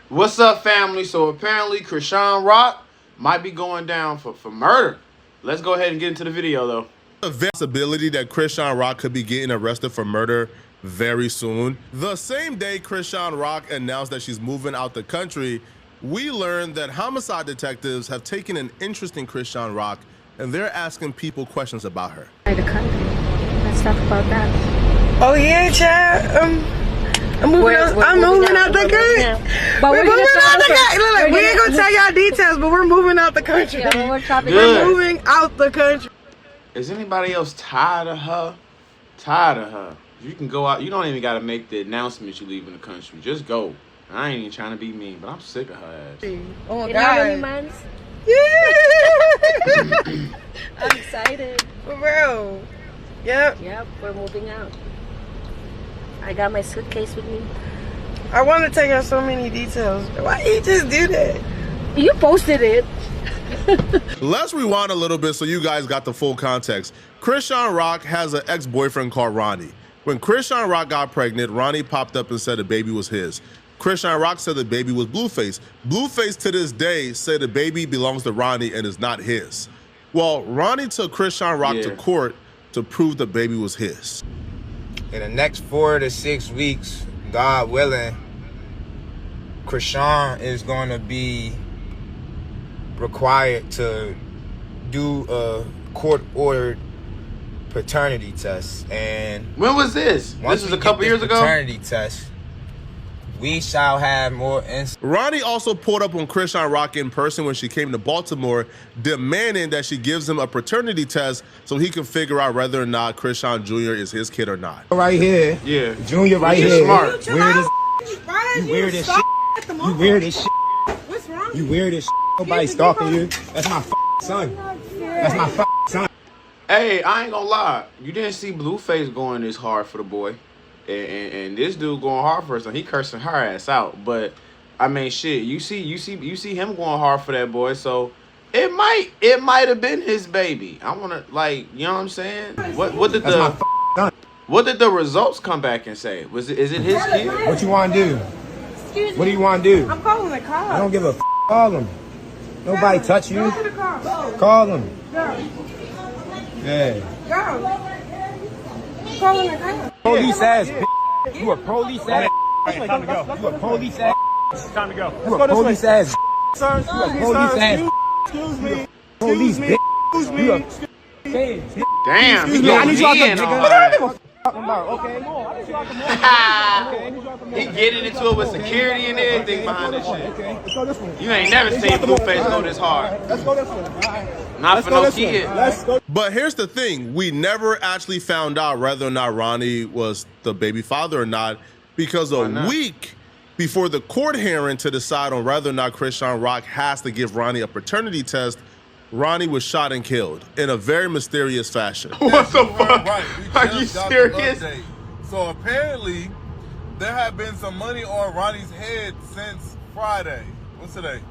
What's up, family? So apparently Chrisean Rock might be going down for murder. Let's go ahead and get into the video, though. A possibility that Chrisean Rock could be getting arrested for murder very soon. The same day Chrisean Rock announced that she's moving out the country, we learned that homicide detectives have taken an interest in Chrisean Rock and they're asking people questions about her. The country. Let's talk about that. Oh yeah, child. I'm moving out the country. We're moving out the country. Look, we ain't gonna tell y'all details, but we're moving out the country. Yeah, we're moving out the country. Is anybody else tired of her? Tired of her. You can go out. You don't even got to make the announcement you leaving the country. Just go. I ain't even trying to be mean, but I'm sick of her ass. Oh my In God. how many months? Yeah. I'm excited. For real. Yep. Yep, we're moving out. I got my suitcase with me. I want to tell you so many details. Why you just do that? You posted it. Let's rewind a little bit so you guys got the full context. Chrisean Rock has an ex-boyfriend called Ronny. When Chrisean Rock got pregnant, Ronny popped up and said the baby was his. Chrisean Rock said the baby was Blueface. Blueface to this day said the baby belongs to Ronny and is not his. Well, Ronny took Chrisean Rock to court to prove the baby was his. In the next 4 to 6 weeks, God willing, Chrisean is going to be required to do a court-ordered paternity test. And when was this? This was a couple years ago? Paternity test. We shall have more insight. Ronny also pulled up on Chrisean Rock in person when she came to Baltimore, demanding that she gives him a paternity test so he can figure out whether or not Chrisean Jr. is his kid or not. Right here. Yeah. Junior right You're here. smart. Weird as you weird as shit. You weird as shit. What's wrong? You weird as shit. Nobody stalking you. That's my son. That's my son. Hey, I ain't gonna lie. You didn't see Blueface going this hard for the boy. And this dude going hard for us, and he cursing her ass out. But I mean, shit, you see him going hard for that boy. So it might have been his baby. I wanna, like, you know what I'm saying? What did the results come back and say? Is it his kid? What you want to do? Excuse me. What do you want to do? I'm calling the car. I don't give a f. Call him. Nobody touch you. Go to the car. Go. Call him. Go. Yeah. Go. Calling the car. Police ass. You a police ass. Time to go. You a police ass. Time to go. You a police ass. Sir, You a police ass. excuse me. Police bitch. Excuse You a me. Damn, he Yeah, I going need y'all to in on her. talking about, okay? He getting into it with security and everything behind this shit. Okay, let's go this way. You ain't never seen Blueface go this hard. Let's go this way. Not for no kid. Let's go. But here's the thing, we never actually found out whether or not Ronny was the baby father or not, because a week before the court hearing to decide on whether or not Chrisean Rock has to give Ronny a paternity test, Ronny was shot and killed in a very mysterious fashion. What the fuck? Right. Are you serious? So apparently, there had been some money on Ronnie's head since Friday. What's today?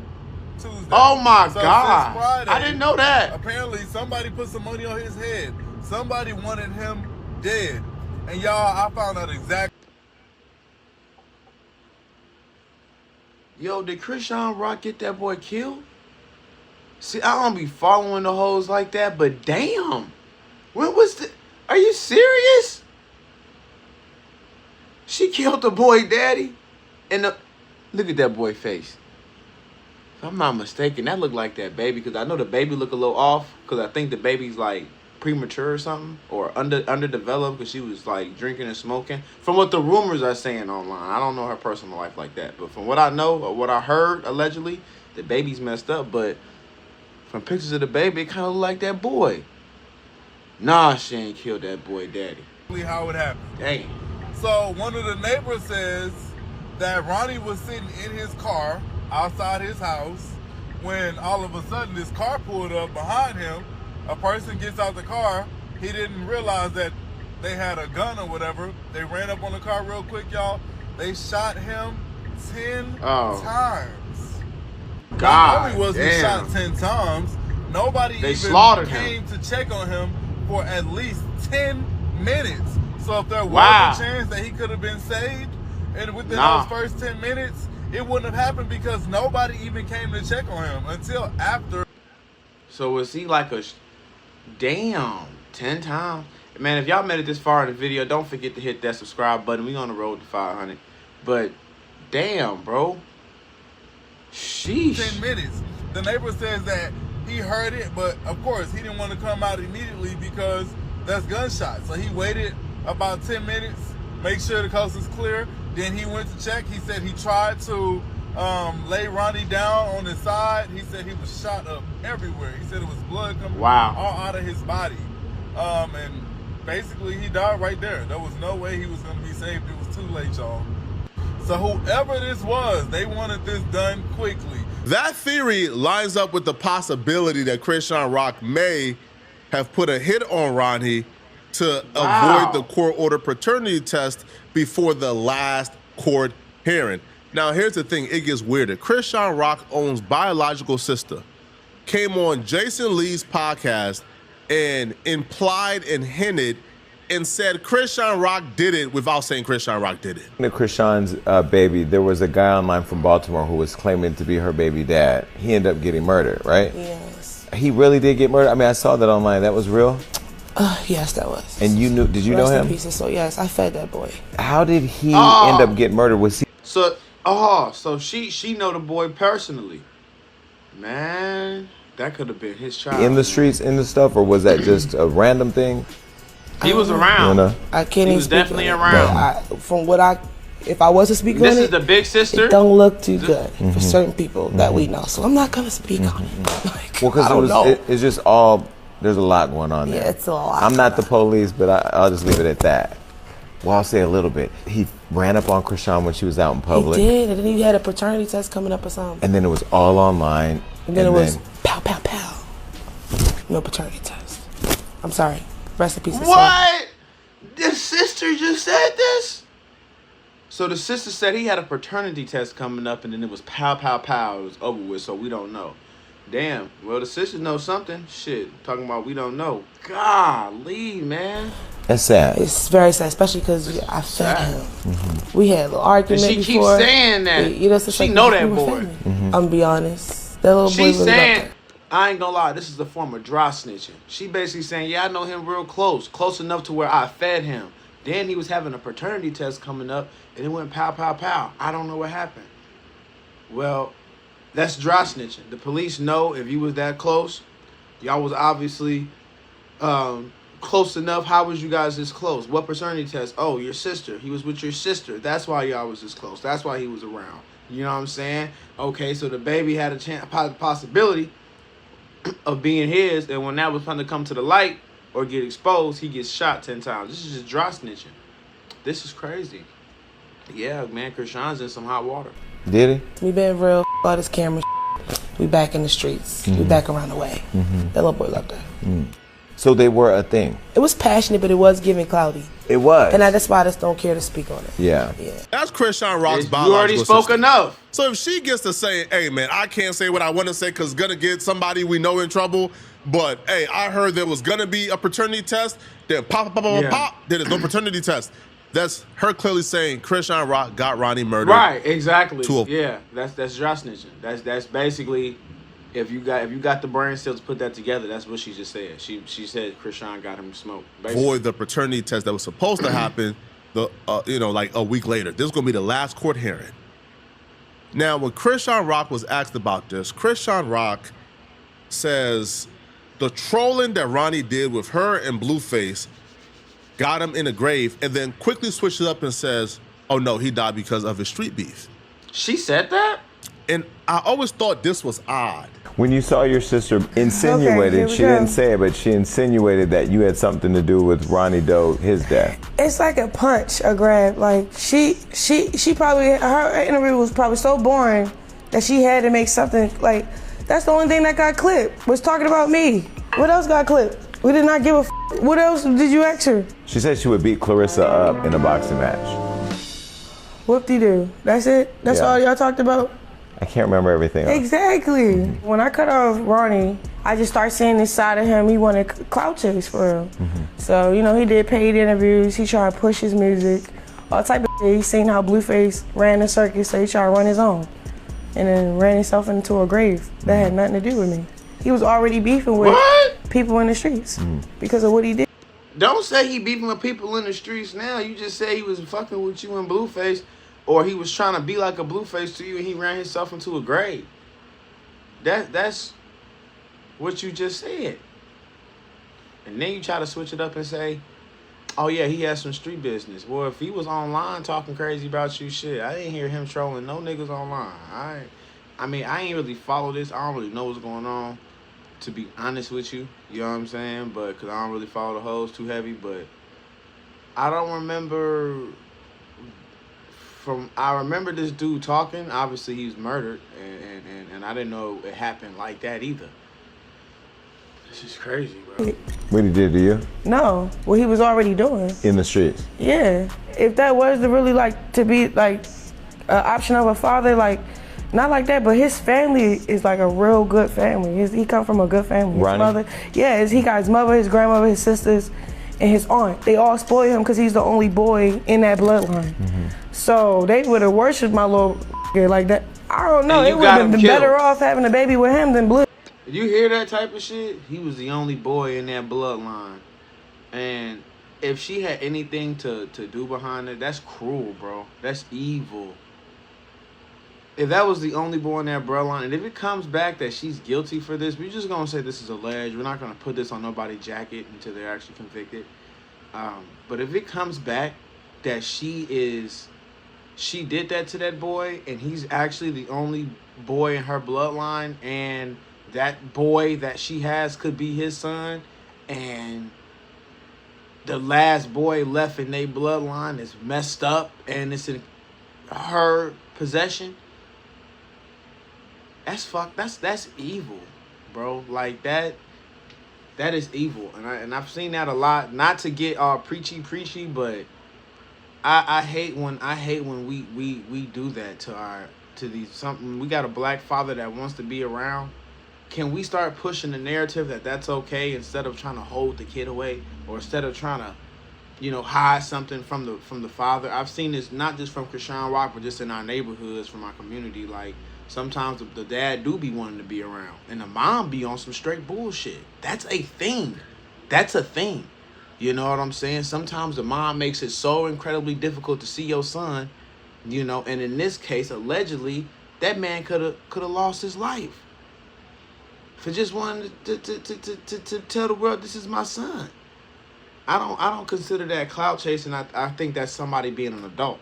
Tuesday. Oh my So God. since Friday, I didn't know that. Apparently, somebody put some money on his head. Somebody wanted him dead. And y'all, I found out exactly. Yo, did Chrisean Rock get that boy killed? See, I don't be following the hoes like that, but damn. When was the... Are you serious? She killed the boy daddy? And the... Look at that boy face. If I'm not mistaken, that looked like that baby, because I know the baby look a little off, because I think the baby's like premature or something, or underdeveloped, because she was like drinking and smoking. From what the rumors are saying online. I don't know her personal life like that, but from what I know, or what I heard, allegedly, the baby's messed up, but from pictures of the baby, it kind of look like that boy. Nah, she ain't killed that boy daddy. How it happened. Dang. So one of the neighbors says that Ronnie was sitting in his car outside his house when all of a sudden this car pulled up behind him. A person gets out the car. He didn't realize that they had a gun or whatever. They ran up on the car real quick, y'all. They shot him 10 times. God, Not only was he damn. shot 10 times, nobody They even slaughtered came him. to check on him for at least 10 minutes. So if there was Wow. a chance that he could have been saved, And within those first 10 minutes, it wouldn't have happened because nobody even came to check on him until after. So was he like a... Damn, 10 times. Man, if y'all made it this far in the video, don't forget to hit that subscribe button. We on the road to 500. But, damn, bro. Sheesh. 10 minutes. The neighbor says that he heard it, but of course, he didn't want to come out immediately because that's gunshots. So he waited about 10 minutes, make sure the coast is clear. Then he went to check. He said he tried to lay Ronny down on his side. He said he was shot up everywhere. He said it was blood coming all out of his body. And basically he died right there. There was no way he was going to be saved. It was too late, y'all. So whoever this was, they wanted this done quickly. That theory lines up with the possibility that Chrisean Rock may have put a hit on Ronny to avoid the court-ordered paternity test before the last court hearing. Now, here's the thing. It gets weirder. Chrisean Rock owns biological sister. Came on Jason Lee's podcast and implied and hinted and said Chrisean Rock did it without saying Chrisean Rock did it. The Chrisean's baby, there was a guy online from Baltimore who was claiming to be her baby dad. He ended up getting murdered, right? Yes. He really did get murdered? I mean, I saw that online. That was real? Yes, that was. And you knew, did you know him? So yes, I fed that boy. How did he end up getting murdered? Was he? So she know the boy personally. Man, that could have been his child. In the streets, in the stuff, or was that just a random thing? He was around. You know? I can't even speak definitely on it, around. but from what if I was to speak on it, this is the big sister. It don't look too good for certain people that we know. So I'm not gonna speak on it. Like, well, because it's just all, there's a lot going on there. Yeah, it's a lot. I'm not the police, but I'll just leave it at that. Well, I'll say a little bit. He ran up on Chrisean when she was out in public. He did, and then he had a paternity test coming up or something. And then it was all online. And then it was pow, pow, pow. No paternity test. I'm sorry. Rest in peace. What? The sister just said this? So the sister said he had a paternity test coming up, and then it was pow, pow, pow. It was over with, so we don't know. Damn. Well, the sister knows something. Shit. Talking about we don't know. Golly, man. That's sad. It's very sad, especially because I fed him. We had a little argument and she before. keeps saying that. You know, she know that boy. I'm gonna be honest. That little boy She's really saying, I ain't gonna lie, this is the form of dry snitching. She basically saying, yeah, I know him real close. Close enough to where I fed him. Then he was having a paternity test coming up, and it went pow, pow, pow. I don't know what happened. Well, that's dry snitching. The police know if you was that close, y'all was obviously close enough. How was you guys this close? What paternity test? Oh, your sister. He was with your sister. That's why y'all was this close. That's why he was around. You know what I'm saying? Okay, so the baby had a chance, possibility of being his, and when that was trying to come to the light or get exposed, he gets shot 10 times. This is just dry snitching. This is crazy. Yeah, man, Chrisean's in some hot water. Did he? We been real about this camera. We back in the streets. We back around the way. That little boy loved that. So they were a thing. It was passionate, but it was giving cloudy. It was. And that's why I just don't care to speak on it. Yeah. That's Chrisean Rock's biological You already spoke sister. enough. So if she gets to say, hey, man, I can't say what I want to say because it's going to get somebody we know in trouble, but, hey, I heard there was going to be a paternity test, then pop, then there's no paternity test. That's her clearly saying Chrisean Rock got Ronny murdered. Right, exactly. Yeah, that's dry snitching. That's basically, if you got the brain cells to put that together, that's what she just said. She said Chrisean got him smoked. Void the paternity test that was supposed to happen, like a week later. This is gonna be the last court hearing. Now, when Chrisean Rock was asked about this, Chrisean Rock says the trolling that Ronny did with her and Blueface got him in a grave, and then quickly switches up and says, oh no, he died because of his street beef. She said that? And I always thought this was odd. When you saw your sister insinuated, she didn't say it, but she insinuated that you had something to do with Ronny Doe, his death. It's like a punch, a grab. Like she probably, her interview was probably so boring that she had to make something like, that's the only thing that got clipped, was talking about me. What else got clipped? We did not give a What else did you ask her? She said she would beat Clarissa up in a boxing match. Whoop-de-doo. That's it? That's all y'all talked about? I can't remember everything else. Exactly. When I cut off Ronny, I just started seeing this side of him. He wanted clout chase for him. So, he did paid interviews. He tried to push his music. all type of shit. He seen how Blueface ran the circus, so he tried to run his own. And then ran himself into a grave that had nothing to do with me. He was already beefing with people in the streets because of what he did. Don't say he beefing with people in the streets now. You just say he was fucking with you and Blueface, or he was trying to be like a Blueface to you and he ran himself into a grave. That's what you just said. And then you try to switch it up and say, oh yeah, he has some street business. Well, if he was online talking crazy about you, shit, I didn't hear him trolling no niggas online. I mean, I ain't really follow this. I don't really know what's going on, to be honest with you. You know what I'm saying? But because I don't really follow the hoes too heavy. But I don't remember I remember this dude talking. Obviously, he was murdered, and I didn't know it happened like that either. This is crazy, bro. What he did to you? No, what he was already doing. In the streets? Yeah. If that was to really like to be like an option of a father, like not like that, but his family is like a real good family. He come from a good family. His Ronny? mother, he got his mother, his grandmother, his sisters, and his aunt. They all spoil him because he's the only boy in that bloodline. So they would have worshipped my little like that. I don't know. It would have been better off having a baby with him than Blue. You hear that type of shit? He was the only boy in that bloodline. And if she had anything to do behind it, that's cruel, bro. That's evil. If that was the only boy in that bloodline, and if it comes back that she's guilty for this, we're just going to say this is alleged. We're not going to put this on nobody's jacket until they're actually convicted. But if it comes back that she did that to that boy, and he's actually the only boy in her bloodline, and that boy that she has could be his son, and the last boy left in their bloodline is messed up and it's in her possession, that's evil, bro. Like that is evil. And I've seen that a lot. Not to get preachy, but I hate when we do that to these something. We got a black father that wants to be around. Can we start pushing the narrative that that's okay instead of trying to hold the kid away, or instead of trying to, hide something from the father? I've seen this not just from Chrisean Rock, but just in our neighborhoods, from our community. Like sometimes the dad do be wanting to be around, and the mom be on some straight bullshit. That's a thing. That's a thing. You know what I'm saying? Sometimes the mom makes it so incredibly difficult to see your son, and in this case, allegedly, that man could have lost his life for just wanting to tell the world this is my son. I don't consider that clout chasing. I think that's somebody being an adult.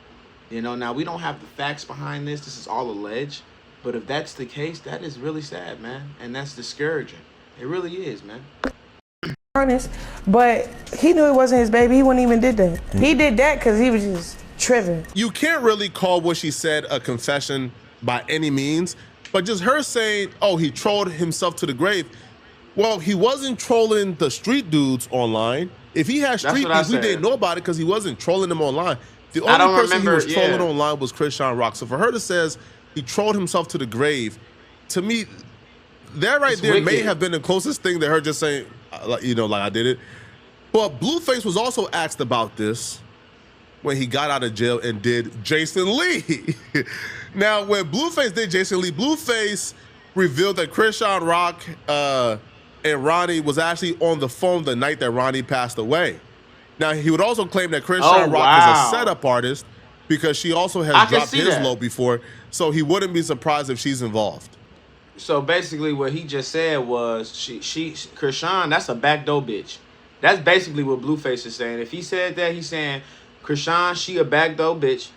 Now we don't have the facts behind this. This is all alleged. But if that's the case, that is really sad, man. And that's discouraging. It really is, man. Honest, but he knew it wasn't his baby. He wouldn't even did that. He did that because he was just tripping. You can't really call what she said a confession by any means. But just her saying, oh, he trolled himself to the grave. Well, he wasn't trolling the street dudes online. If he had street dudes, we didn't know about it because he wasn't trolling them online. The only person he was trolling online was Chrisean Rock. So for her to say he trolled himself to the grave, to me, that right there may have been the closest thing to her just saying, like I did it. But Blueface was also asked about this when he got out of jail and did Jason Lee. Now, when Blueface did Jason Lee, Blueface revealed that Chrisean Rock and Ronny was actually on the phone the night that Ronny passed away. Now, he would also claim that Chrisean Rock is a setup artist because she also has dropped his low before, so he wouldn't be surprised if she's involved. So basically what he just said was Chrisean, that's a backdoor bitch. That's basically what Blueface is saying. If he said that, he's saying Chrisean, she a backdoor bitch,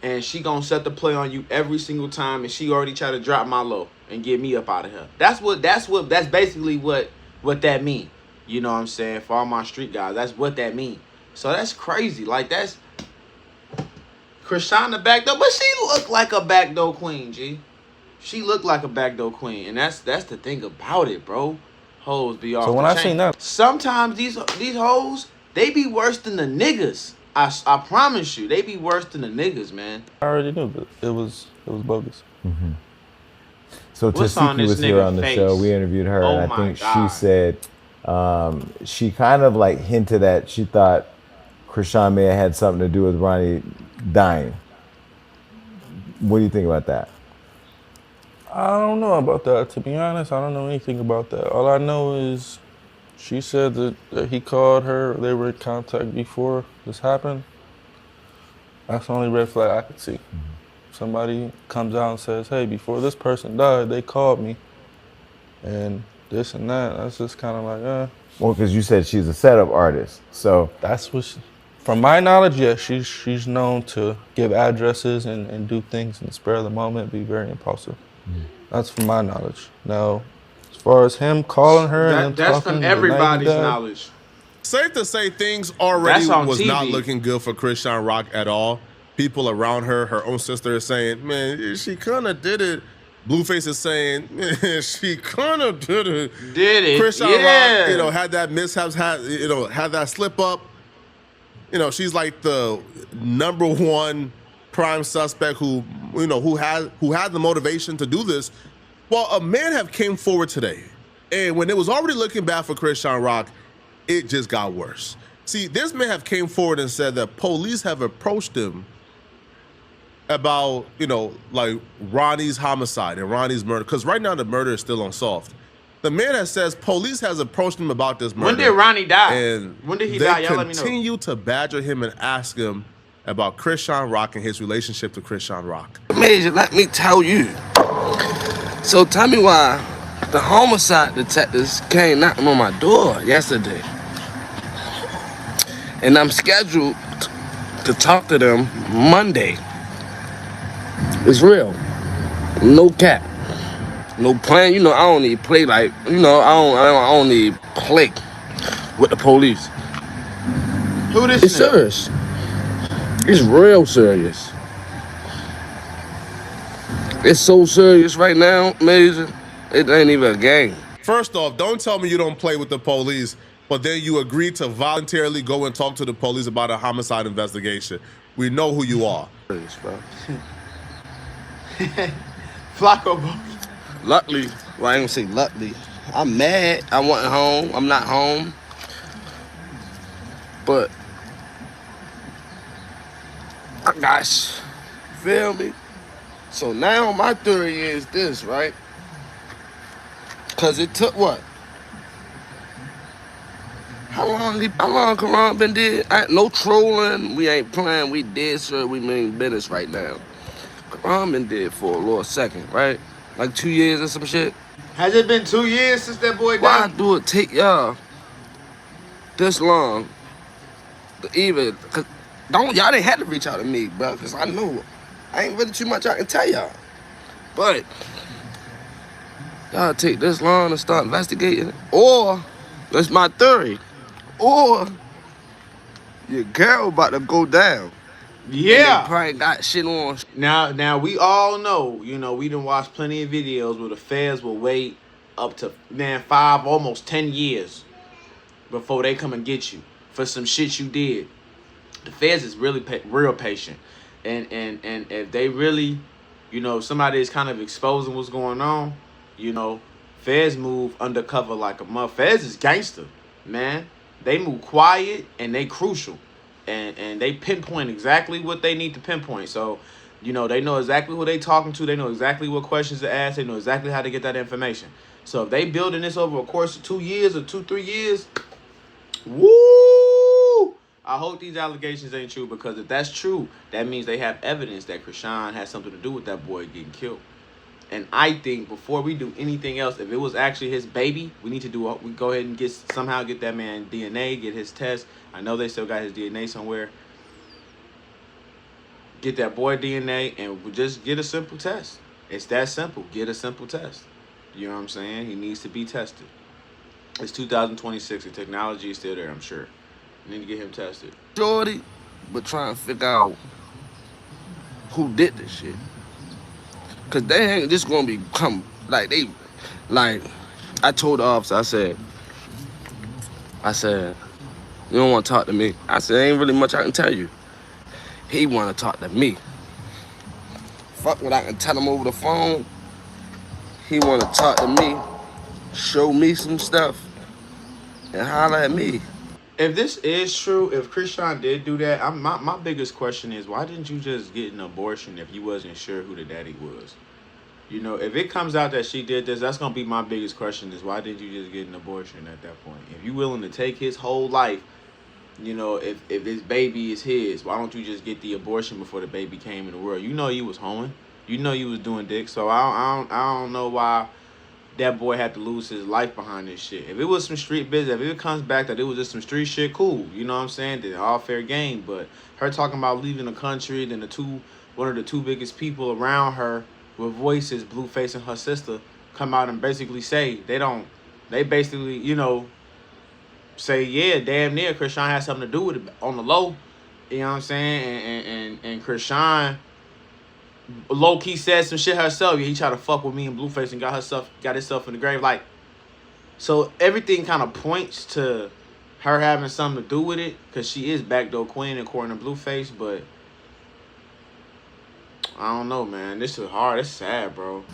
and she gonna set the play on you every single time, and she already tried to drop my low and get me up out of here. That's basically what that mean. You know what I'm saying? For all my street guys, that's what that mean. So that's crazy. Like that's Chrisean the backdoor, but she looked like a backdoor queen, G. She looked like a backdoor queen, and that's the thing about it, bro. Hoes be off. So when I seen that, sometimes these hoes, they be worse than the niggas. I promise you, they be worse than the niggas, man. I already knew, but it was bogus. Mm-hmm. So Tasiki was here on the show. We interviewed her, and I think she said she kind of like hinted at she thought Chrisean may have had something to do with Ronny dying. What do you think about that? I don't know about that. To be honest, I don't know anything about that. All I know is she said that he called her. They were in contact before this happened. That's the only red flag I could see. Somebody comes out and says, hey, before this person died, they called me. And this and that. That's just kind of like, Well, because you said she's a setup artist, so. That's what from my knowledge, yes, she's known to give addresses and do things in the spur of the moment, be very impulsive. That's from my knowledge. Now, as far as him calling her and that's talking from everybody's knowledge. Safe to say things already was TV. not looking good for Chrisean Rock at all. People around her, her own sister is saying, man, she kind of did it. Blueface is saying, man, she kind of did it. Chrisean Rock, had that mishaps, had that slip up. She's like the #1 prime suspect who had the motivation to do this. Well, a man have came forward today, and when it was already looking bad for Chrisean Rock, it just got worse. See, this man have came forward and said that police have approached him about, like Ronnie's homicide and Ronnie's murder, because right now the murder is still unsolved. The man that says police has approached him about this murder. When did Ronnie die? And when did he die? Y'all let me know. They continue to badger him and ask him about Chrisean Rock and his relationship to Chrisean Rock. Major, let me tell you. So tell me why the homicide detectives came knocking on my door yesterday. And I'm scheduled to talk to them Monday. It's real. No cap. No plan. I don't need play like, I don't need play with the police. Who this? It's serious. It's real serious. It's so serious right now, Major. It ain't even a game. First off, don't tell me you don't play with the police, but then you agreed to voluntarily go and talk to the police about a homicide investigation. We know who you are. Serious, bro. Flacco. Luckily, well, I ain't gonna say luckily. I'm mad. I wasn't home. I'm not home. But I got, feel me? So now my theory is this, right? Cause it took what? How long Karan been dead? No trolling. We ain't playing. We dead, sir. We mean business right now. Karan been dead for a little second, right? Like 2 years or some shit. Has it been 2 years since that boy died? Why do it take y'all this long to even? Cause y'all didn't have to reach out to me, bro. Cause I know I ain't really too much I can tell y'all. But y'all take this long to start investigating, or that's my theory, or your girl about to go down. Yeah. And they probably got shit on. Now we all know, we done watched plenty of videos where the feds will wait up to 5, almost 10 years before they come and get you for some shit you did. The feds is really real patient, and if they really, somebody is kind of exposing what's going on, feds move undercover like a mother. Feds is gangster, man. They move quiet and they crucial. And they pinpoint exactly what they need to pinpoint. So, they know exactly who they talking to. They know exactly what questions to ask. They know exactly how to get that information. So if they building this over a course of 2 years or 2-3 years, woo! I hope these allegations ain't true, because if that's true, that means they have evidence that Chrisean has something to do with that boy getting killed. And I think before we do anything else, if it was actually his baby, we need to we go ahead and somehow get that man DNA, get his test. I know they still got his DNA somewhere. Get that boy DNA and just get a simple test. It's that simple. Get a simple test. You know what I'm saying? He needs to be tested. It's 2026. The technology is still there, I'm sure. You need to get him tested. Shorty, but trying to figure out who did this shit. Cause they ain't just gonna become like I told the officer, I said, you don't wanna talk to me. I said, ain't really much I can tell you. He wanna talk to me. Fuck what I can tell him over the phone. He wanna talk to me, show me some stuff, and holler at me. If this is true, if Chrisean did do that, my biggest question is why didn't you just get an abortion if you wasn't sure who the daddy was? You know, if it comes out that she did this, that's gonna be my biggest question: is why did you just get an abortion at that point? If you willing to take his whole life, you know, if his baby is his, why don't you just get the abortion before the baby came in the world? You know you was hoeing, you know you was doing dick, so I don't know why that boy had to lose his life behind this shit. If it was some street business, if it comes back that it was just some street shit, cool. You know what I'm saying? Then all fair game. But her talking about leaving the country, then one of the two biggest people around her with voices, Blueface and her sister, come out and basically say they basically, you know, say, yeah, damn near Chrisean had something to do with it on the low. You know what I'm saying? And Chrisean low key said some shit herself. Yeah, he tried to fuck with me and Blueface and got himself in the grave. Like, so everything kind of points to her having something to do with it, because she is backdoor queen according to Blueface. But I don't know, man. This is hard. It's sad, bro.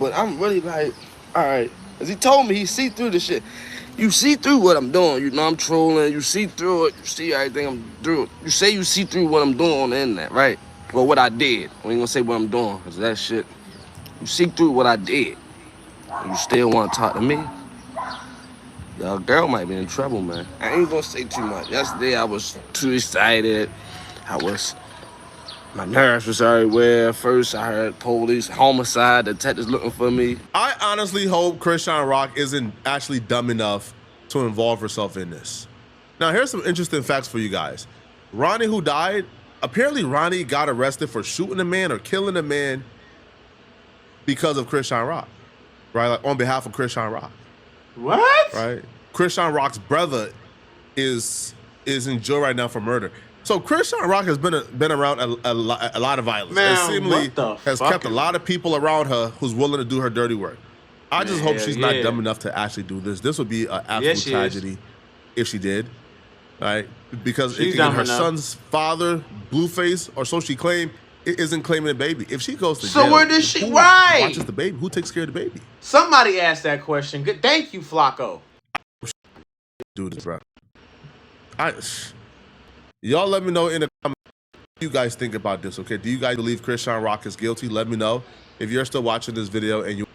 But I'm really like, all right, cause he told me he see through the shit. You see through what I'm doing. You know I'm trolling. You see through it. You see everything I'm doing. You say you see through what I'm doing on the internet, right? Well, what I did. We ain't gonna say what I'm doing, because that shit, you see through what I did. And you still want to talk to me? Your girl might be in trouble, man. I ain't gonna say too much. Yesterday, I was too excited. My nerves was everywhere. First, I heard police, homicide, detectives looking for me. I honestly hope Chrisean Rock isn't actually dumb enough to involve herself in this. Now, here's some interesting facts for you guys. Ronny, who died, apparently Ronny got arrested for shooting a man or killing a man because of Chrisean Rock, right? Like on behalf of Chrisean Rock. What? Right? Chrisean Rock's brother is in jail right now for murder. So Chrisean Rock has been around a lot of violence. Man, and seemingly has kept a lot of people around her who's willing to do her dirty work. I just hope she's not dumb enough to actually do this. This would be an absolute tragedy if she did. Right? Because her son's father, Blueface, or so she claimed, isn't claiming the baby. If she goes to jail, where does she? who right? watches the baby? Who takes care of the baby? Somebody asked that question. Good. Thank you, Flacco. Do this, bro. Y'all let me know in the comments what you guys think about this, okay? Do you guys believe Chrisean Rock is guilty? Let me know. If you're still watching this video and you